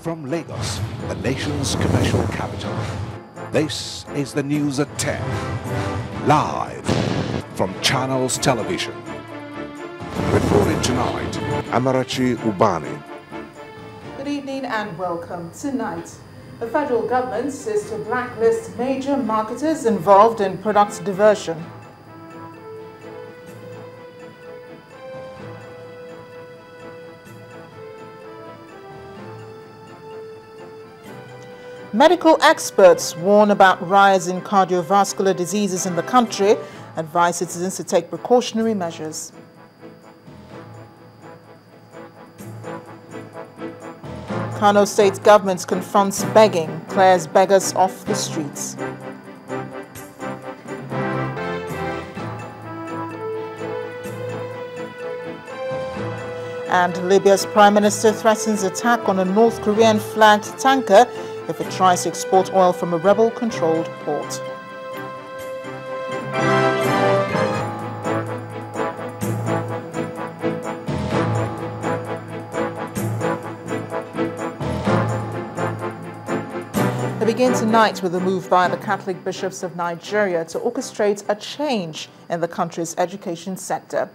From Lagos, the nation's commercial capital, this is the news at 10, live from Channels Television. Reporting tonight, Amarachi Ubani. Good evening and welcome. Tonight, the federal government is to blacklist major marketers involved in product diversion. Medical experts warn about rise in cardiovascular diseases in the country, advise citizens to take precautionary measures. Kano State government confronts begging, clears beggars off the streets. And Libya's Prime Minister threatens attack on a North Korean flagged tanker if it tries to export oil from a rebel-controlled port. We begin tonight with a move by the Catholic bishops of Nigeria to orchestrate a change in the country's education sector.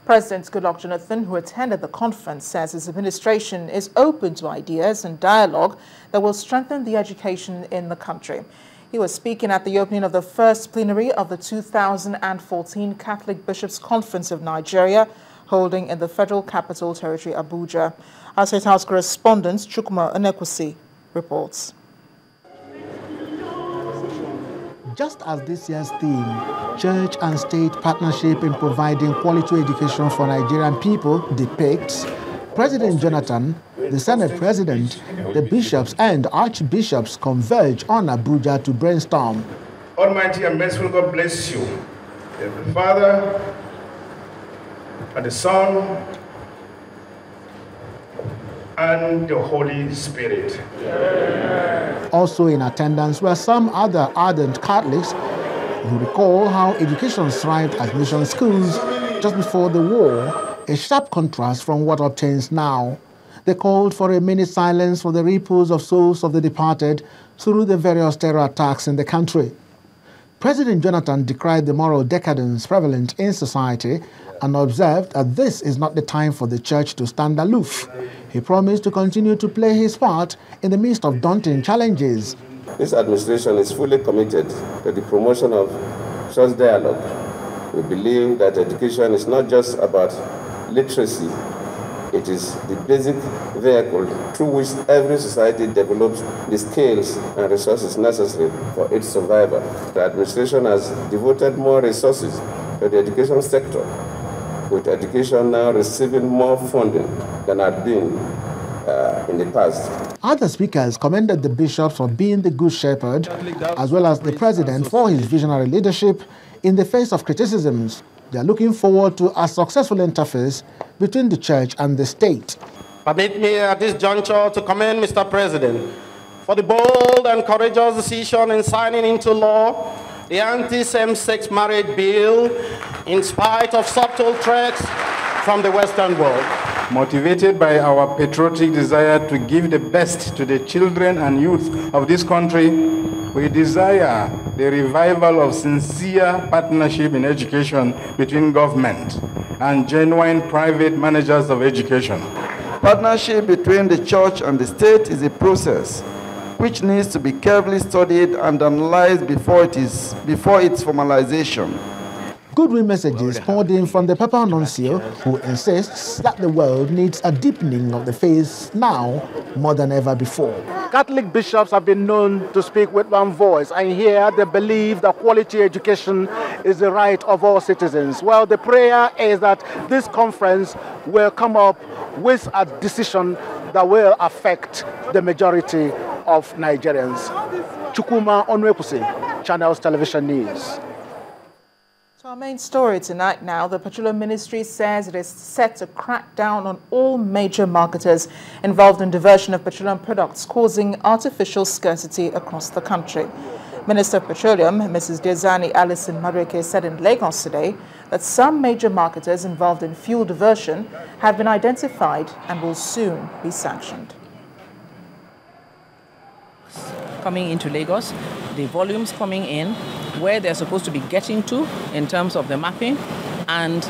President Goodluck Jonathan, who attended the conference, says his administration is open to ideas and dialogue that will strengthen the education in the country. He was speaking at the opening of the first plenary of the 2014 Catholic Bishops' Conference of Nigeria, holding in the Federal Capital Territory, Abuja. Our State House correspondent, Chukwuma Onekwusi, reports. Just as this year's theme, Church and State Partnership in Providing Quality Education for Nigerian People, depicts, President Jonathan, the Senate President, the bishops and archbishops converge on Abuja to brainstorm. Almighty and merciful God bless you, the Father and the Son and the Holy Spirit. Also in attendance were some other ardent Catholics who recall how education thrived at mission schools just before the war, a sharp contrast from what obtains now. They called for a minute silence for the repose of souls of the departed through the various terror attacks in the country. President Jonathan decried the moral decadence prevalent in society and observed that this is not the time for the church to stand aloof. He promised to continue to play his part in the midst of daunting challenges. This administration is fully committed to the promotion of such dialogue. We believe that education is not just about literacy. It is the basic vehicle through which every society develops the skills and resources necessary for its survival. The administration has devoted more resources to the education sector, with education now receiving more funding than had been in the past. Other speakers commended the bishops for being the good shepherd, as well as the president for his visionary leadership in the face of criticisms. They are looking forward to a successful interface between the church and the state. Permit me at this juncture to commend Mr. President for the bold and courageous decision in signing into law the anti-same-sex marriage bill in spite of subtle threats from the Western world. Motivated by our patriotic desire to give the best to the children and youth of this country, we desire the revival of sincere partnership in education between government and genuine private managers of education. Partnership between the church and the state is a process which needs to be carefully studied and analyzed before its formalization. Goodwill messages poured in from the Papal Nuncio, who insists that the world needs a deepening of the faith now more than ever before. Catholic bishops have been known to speak with one voice, and here they believe that quality education is the right of all citizens. Well, the prayer is that this conference will come up with a decision that will affect the majority of Nigerians. Chukwuma Onekwusi, Channels Television News. So our main story tonight now, the Petroleum Ministry says it is set to crack down on all major marketers involved in diversion of petroleum products, causing artificial scarcity across the country. Minister of Petroleum, Mrs. Diezani Alison Madueke, said in Lagos today that some major marketers involved in fuel diversion have been identified and will soon be sanctioned. coming into Lagos, the volumes coming in, where they're supposed to be getting to in terms of the mapping, and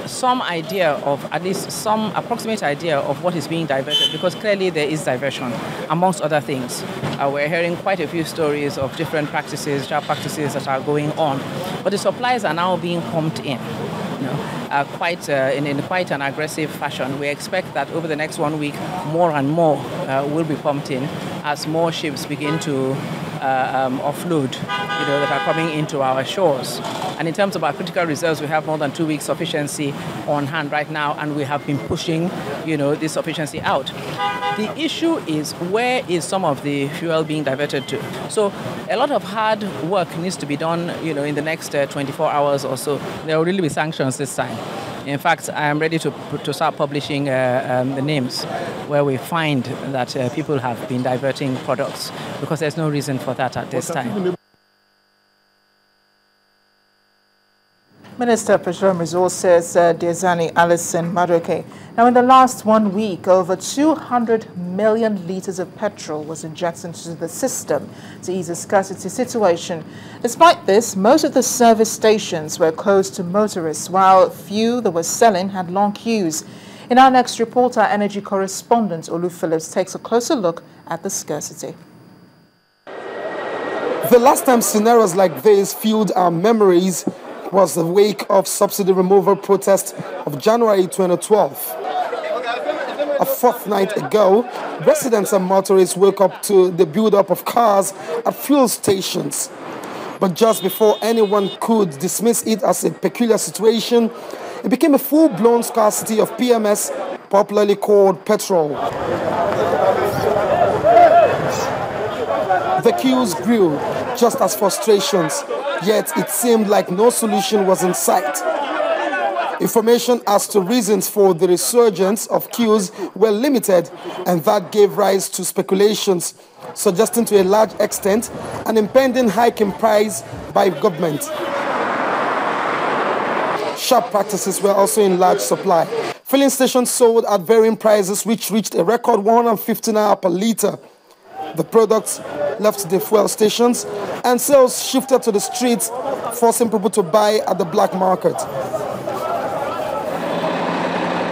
some idea of, at least some approximate idea of what is being diverted, because clearly there is diversion, amongst other things. We're hearing quite a few stories of different practices, job practices that are going on, but the supplies are now being pumped in, in quite an aggressive fashion. We expect that over the next 1 week, more and more will be pumped in as more ships begin to offload, that are coming into our shores. And in terms of our critical reserves, we have more than 2 weeks sufficiency on hand right now, and we have been pushing, this sufficiency out. The issue is, where is some of the fuel being diverted to? So a lot of hard work needs to be done, in the next 24 hours or so. There will really be sanctions this time. In fact, I am ready to start publishing the names where we find that people have been diverting products, because there's no reason for that at this time. Minister of Petroleum Resources, Diezani Alison Madueke. Now, in the last 1 week, over 200 million litres of petrol was injected into the system to ease the scarcity situation. Despite this, most of the service stations were closed to motorists, while few that were selling had long queues. In our next report, our energy correspondent, Olu Phillips, takes a closer look at the scarcity. The last time scenarios like this fueled our memories was the wake of subsidy removal protest of January 2012. A fortnight ago, residents and motorists woke up to the build-up of cars at fuel stations. But just before anyone could dismiss it as a peculiar situation, it became a full-blown scarcity of PMS, popularly called petrol. The queues grew, just as frustrations, yet it seemed like no solution was in sight. Information as to reasons for the resurgence of queues were limited, and that gave rise to speculations, suggesting to a large extent an impending hike in price by government. Sharp practices were also in large supply. Filling stations sold at varying prices, which reached a record 150 naira per litre. The products left the fuel stations and sales shifted to the streets, forcing people to buy at the black market.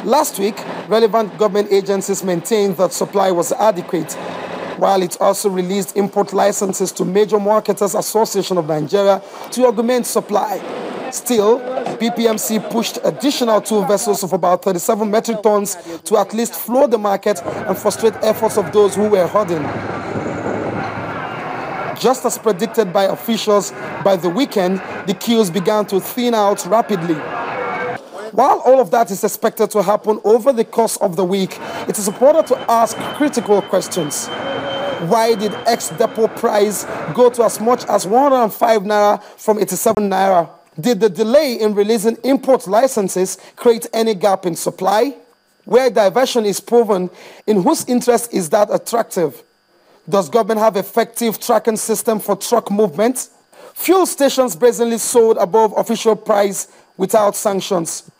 Last week, relevant government agencies maintained that supply was adequate, while it also released import licenses to Major Marketers Association of Nigeria to augment supply. Still, PPMC pushed additional 2 vessels of about 37 metric tons to at least flood the market and frustrate efforts of those who were hoarding. Just as predicted by officials, by the weekend, the queues began to thin out rapidly. While all of that is expected to happen over the course of the week, it is important to ask critical questions. Why did ex-depot price go to as much as 105 naira from 87 naira? Did the delay in releasing import licenses create any gap in supply? Where diversion is proven, in whose interest is that attractive? Does government have effective tracking system for truck movement? Fuel stations brazenly sold above official price without sanctions.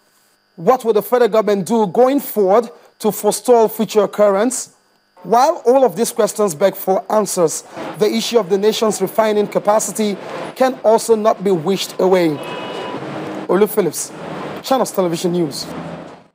What will the federal government do going forward to forestall future occurrence? While all of these questions beg for answers, the issue of the nation's refining capacity can also not be wished away. Olu Phillips, Channels Television News.